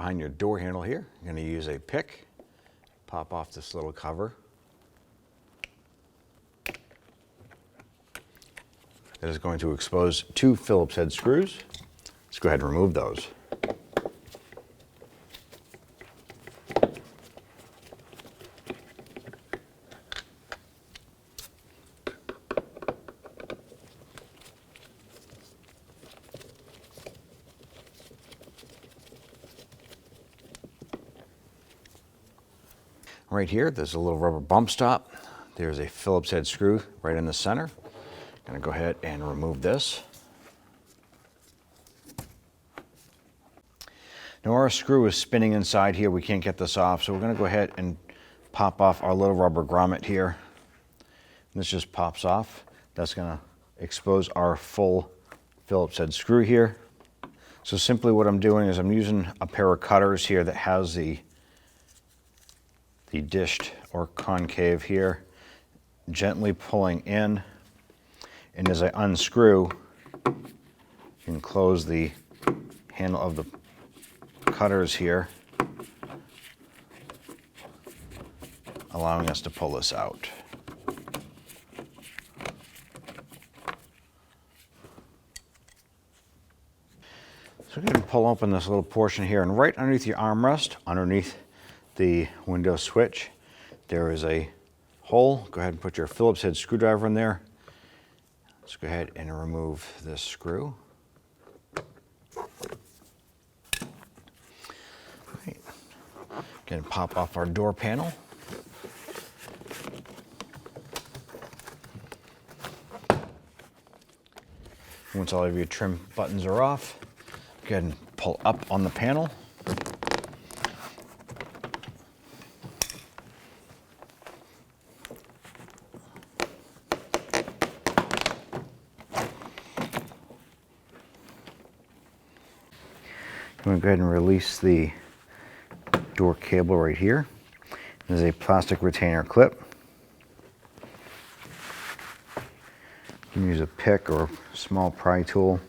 behind your door handle here, you're going to use a pick, pop off this little cover. It is going to expose 2 Phillips head screws. Let's go ahead and remove those. Right here, there's a little rubber bump stop. There's a Phillips head screw right in the center. I'm going to go ahead and remove this. Now our screw is spinning inside here. We can't get this off, so we're going to go ahead and pop off our little rubber grommet here. And this just pops off. That's going to expose our full Phillips head screw here. So simply what I'm doing is I'm using a pair of cutters here that has the dished or concave here, gently pulling in, and as I unscrew, you can close the handle of the cutters here, allowing us to pull this out. So we're going to pull open this little portion here, and right underneath your armrest, underneath the window switch, there is a hole. Go ahead and put your Phillips head screwdriver in there. Let's go ahead and remove this screw. Right. Again, pop off our door panel. Once all of your trim buttons are off, go ahead and pull up on the panel. I'm going to go ahead and release the door cable right here. There's a plastic retainer clip. You can use a pick or a small pry tool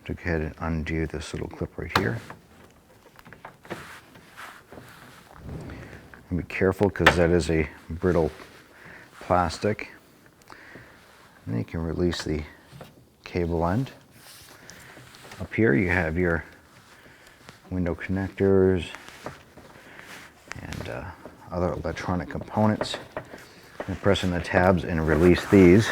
to go ahead and undo this little clip right here. And be careful because that is a brittle plastic. And then you can release the cable end. Up here you have your window connectors and other electronic components. And pressing the tabs and release these.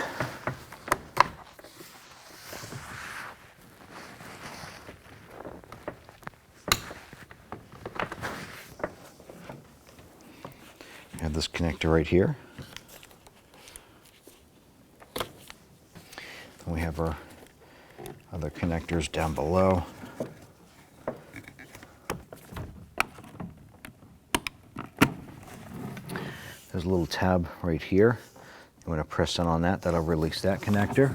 You have this connector right here. And we have our other connectors down below. There's a little tab right here. You want to press down on that, that'll release that connector.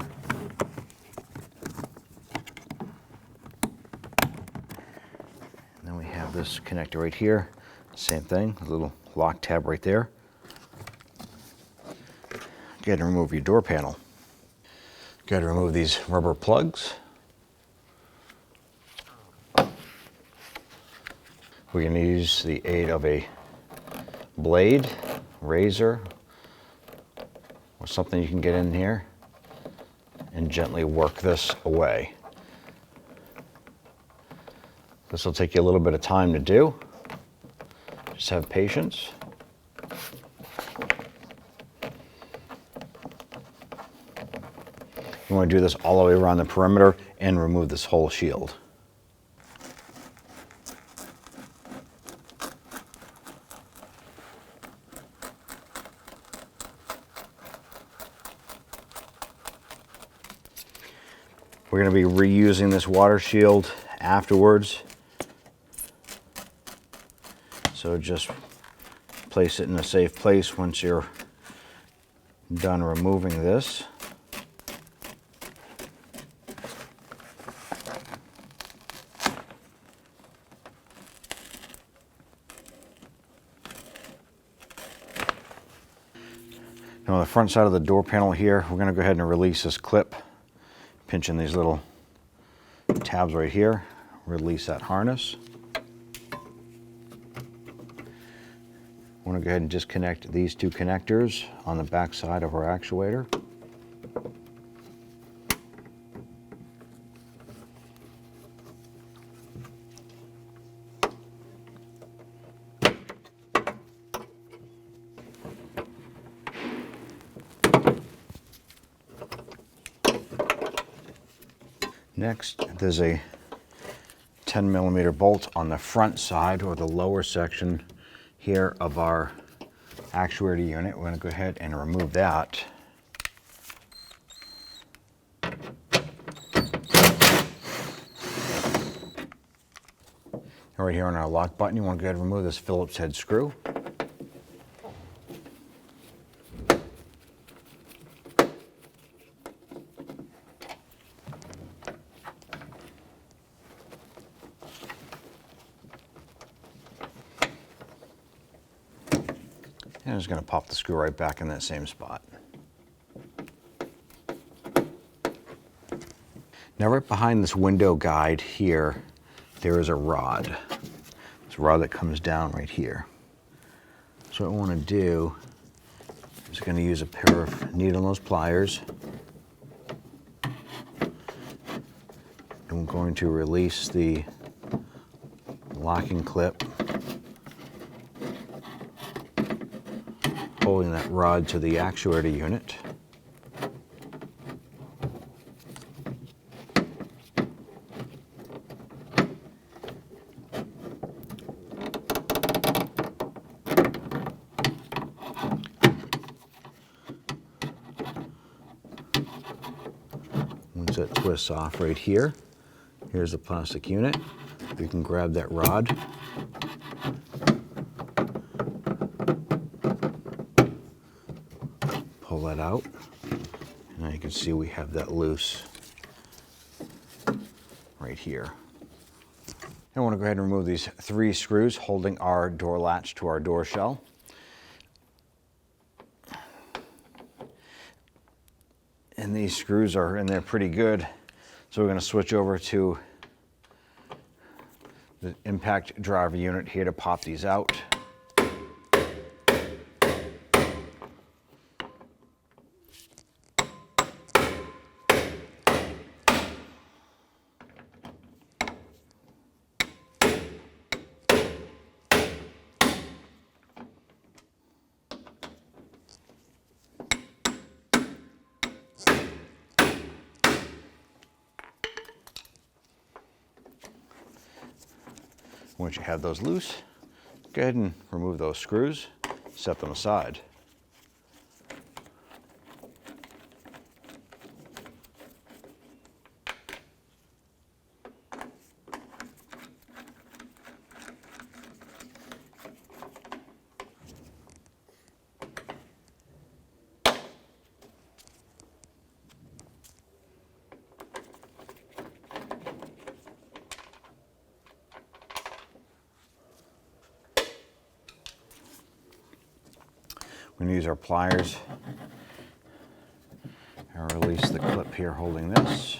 And then we have this connector right here. Same thing, a little lock tab right there. Go ahead and remove your door panel. Go ahead and remove these rubber plugs. We're going to use the aid of a blade, razor, or something you can get in here and gently work this away. This will take you a little bit of time to do. Just have patience. You want to do this all the way around the perimeter and remove this whole shield. We're going to be reusing this water shield afterwards. So just place it in a safe place once you're done removing this. Now on the front side of the door panel here, we're going to go ahead and release this clip. Pinching these little tabs right here, release that harness. I want to go ahead and disconnect these two connectors on the back side of our actuator. Next, there's a 10mm bolt on the front side, or the lower section here of our actuator unit. We're going to go ahead and remove that. And right here on our lock button, you want to go ahead and remove this Phillips head screw. And I'm just going to pop the screw right back in that same spot. Now right behind this window guide here, there is a rod. It's a rod that comes down right here. So what I want to do is going to use a pair of needle nose pliers. And I'm going to release the locking clip, holding that rod to the actuator unit. Once that twists off right here, here's the plastic unit. You can grab that rod, pull that out, and now you can see we have that loose right here. I want to go ahead and remove these 3 screws holding our door latch to our door shell. And these screws are in there pretty good, so we're going to switch over to the impact driver unit here to pop these out. Once you have those loose, go ahead and remove those screws, set them aside. We're going to use our pliers and release the clip here holding this.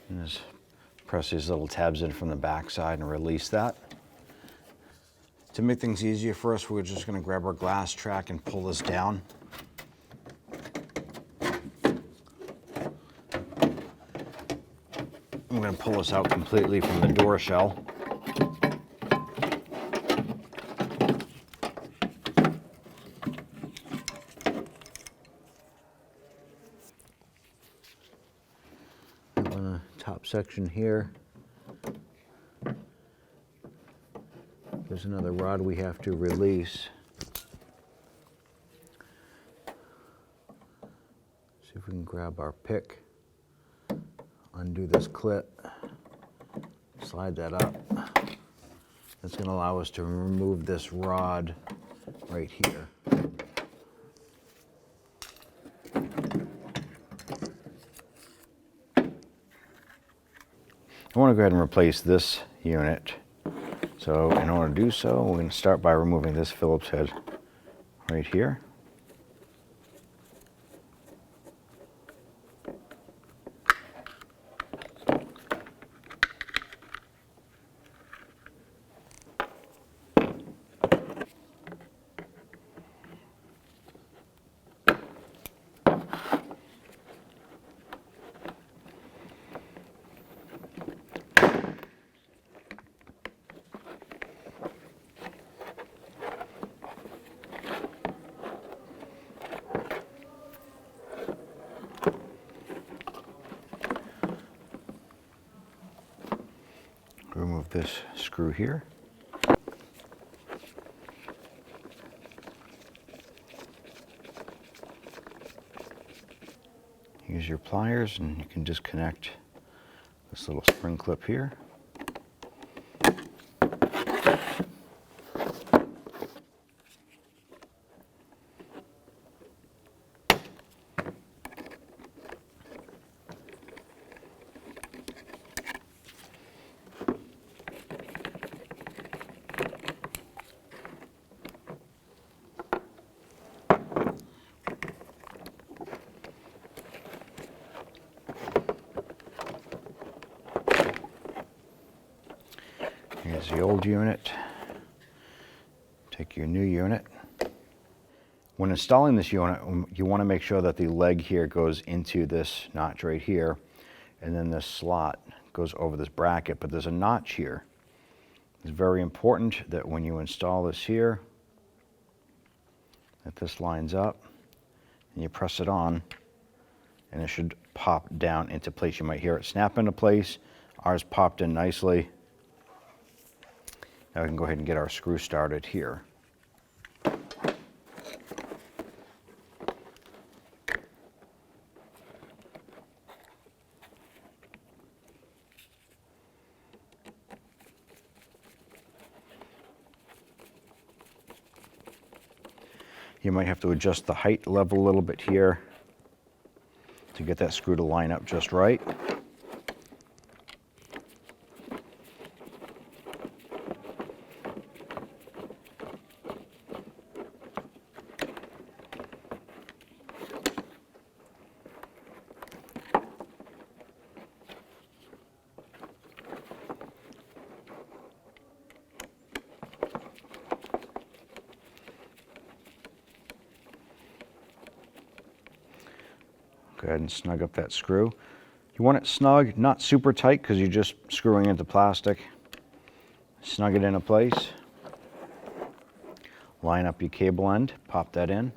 And just press these little tabs in from the back side and release that. To make things easier for us, we're just going to grab our glass track and pull this down. I'm going to pull this out completely from the door shell. On the top section here, there's another rod we have to release. See if we can grab our pick. Undo this clip, slide that up. That's going to allow us to remove this rod right here. I want to go ahead and replace this unit. So in order to do so, we're going to start by removing this Phillips head right here. remove this screw here. Use your pliers and you can disconnect this little spring clip here. Here's the old unit. Take your new unit. When installing this unit, you want to make sure that the leg here goes into this notch right here, and then this slot goes over this bracket, but there's a notch here. It's very important that when you install this here, that this lines up, and you press it on, and it should pop down into place. You might hear it snap into place. Ours popped in nicely. Now we can go ahead and get our screw started here. You might have to adjust the height level a little bit here to get that screw to line up just right. Go ahead and snug up that screw. You want it snug, not super tight because you're just screwing into plastic. Snug it into place. Line up your cable end, pop that in.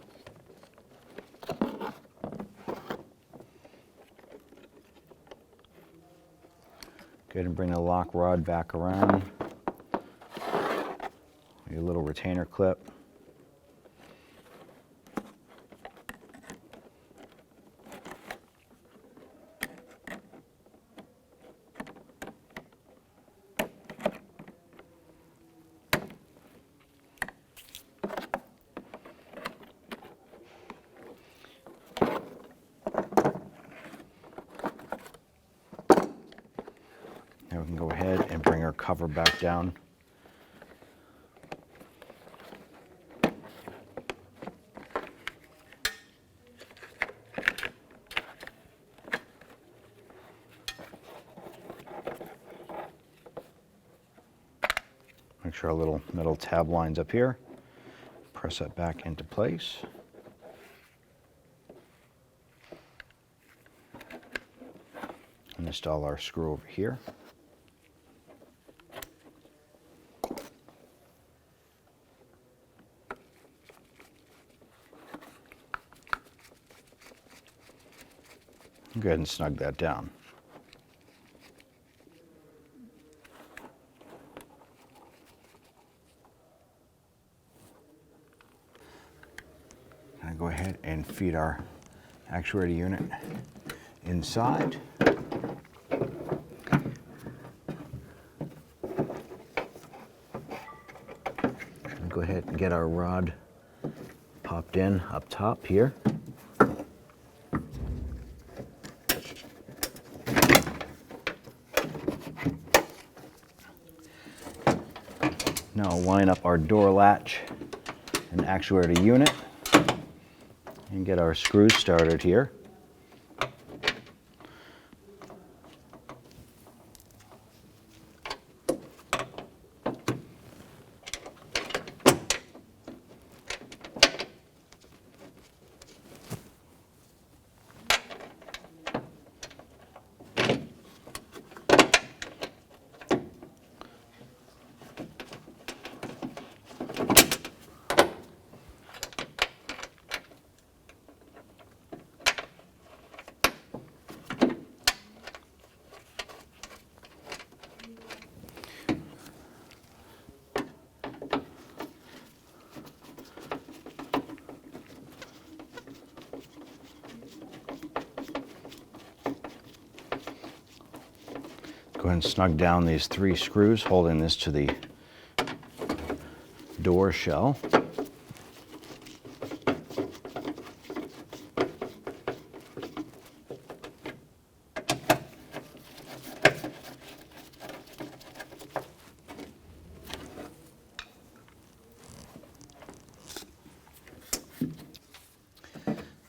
Go ahead and bring the lock rod back around. Your little retainer clip. Now we can go ahead and bring our cover back down. Make sure our little metal tab lines up here. Press that back into place. And install our screw over here. Go ahead and snug that down. Now go ahead and feed our actuator unit inside. And go ahead and get our rod popped in up top here. Now line up our door latch and actuator unit and get our screws started here. Go ahead and snug down these 3 screws holding this to the door shell.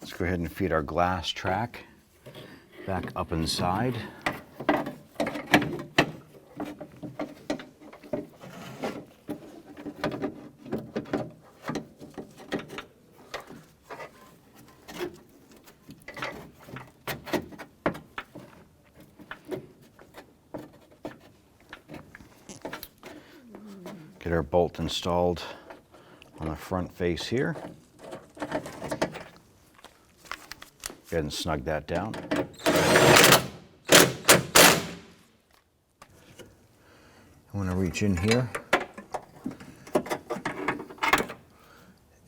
Let's go ahead and feed our glass track back up inside. Get our bolt installed on the front face here. Go ahead and snug that down. I want to reach in here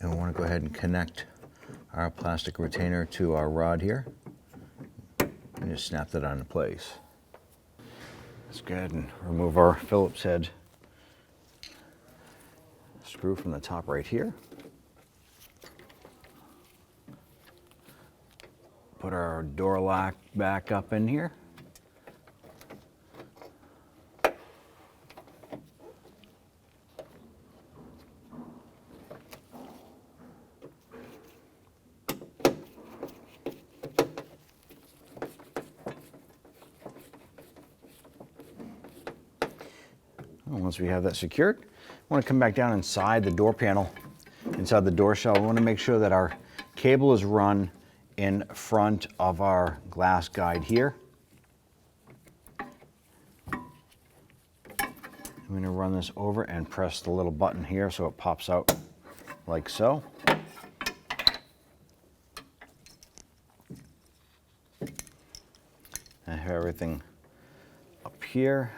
and we want to go ahead and connect our plastic retainer to our rod here and just snap that into place. Let's go ahead and remove our Phillips head screw from the top right here. Put our door lock back up in here. Once we have that secured, we want to come back down inside the door panel, inside the door shell. We want to make sure that our cable is run in front of our glass guide here. I'm going to run this over and press the little button here so it pops out like so. I have everything up here.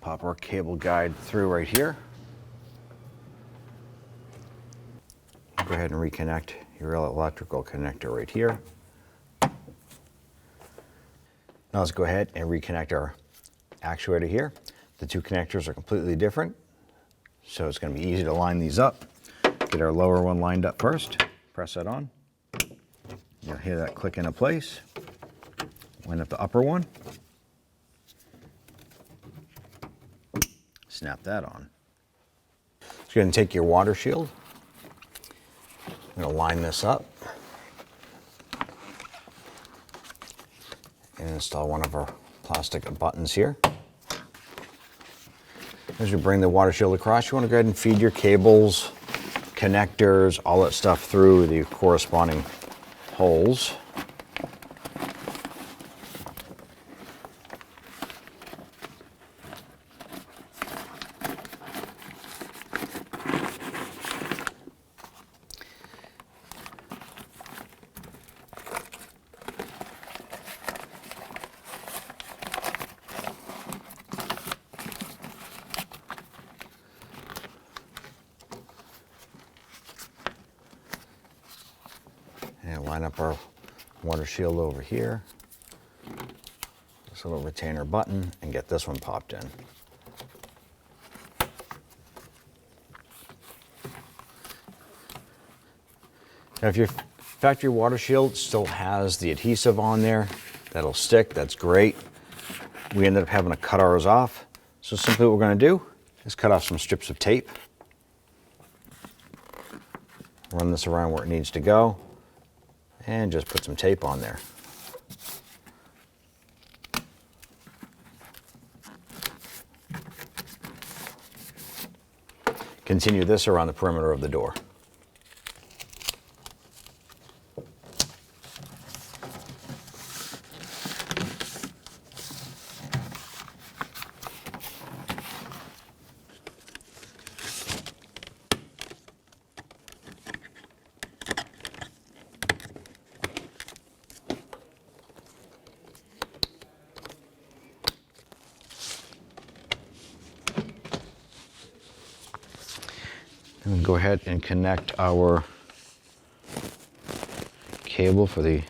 Pop our cable guide through right here. Go ahead and reconnect your electrical connector right here. Now let's go ahead and reconnect our actuator here. The 2 connectors are completely different, so it's going to be easy to line these up. Get our lower one lined up first. Press that on. You'll hear that click into place. Line up the upper one. Snap that on. So you're going to take your water shield. I'm going to line this up and install one of our plastic buttons here. As you bring the water shield across, you want to go ahead and feed your cables, connectors, all that stuff through the corresponding holes. And line up our water shield over here. This little retainer button and get this one popped in. Now if your factory water shield still has the adhesive on there, that'll stick, that's great. We ended up having to cut ours off. So simply what we're going to do is cut off some strips of tape. Run this around where it needs to go. And just put some tape on there. Continue this around the perimeter of the door. And go ahead and connect our cable for the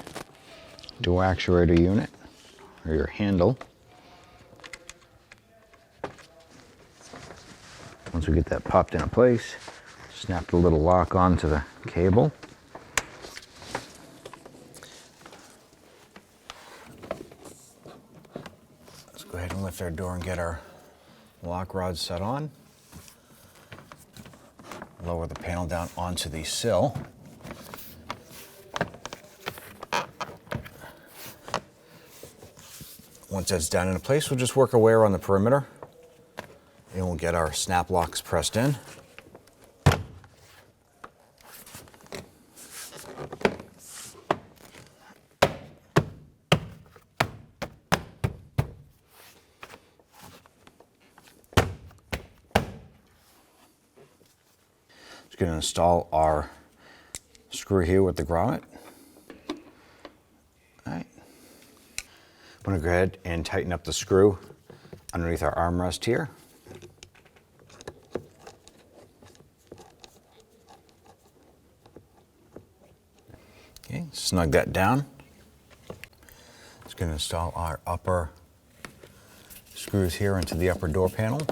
door actuator unit, or your handle. Once we get that popped into place, snap the little lock onto the cable. Let's go ahead and lift our door and get our lock rod set on. Lower the panel down onto the sill. Once that's down into place, we'll just work our way around the perimeter and we'll get our snap locks pressed in. Just going to install our screw here with the grommet. All right. I'm going to go ahead and tighten up the screw underneath our armrest here. Okay, snug that down. Just going to install our upper screws here into the upper door panel.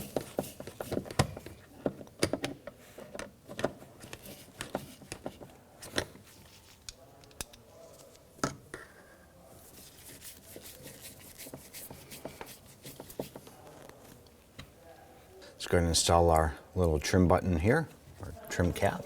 Just going to install our little trim button here, or trim cap.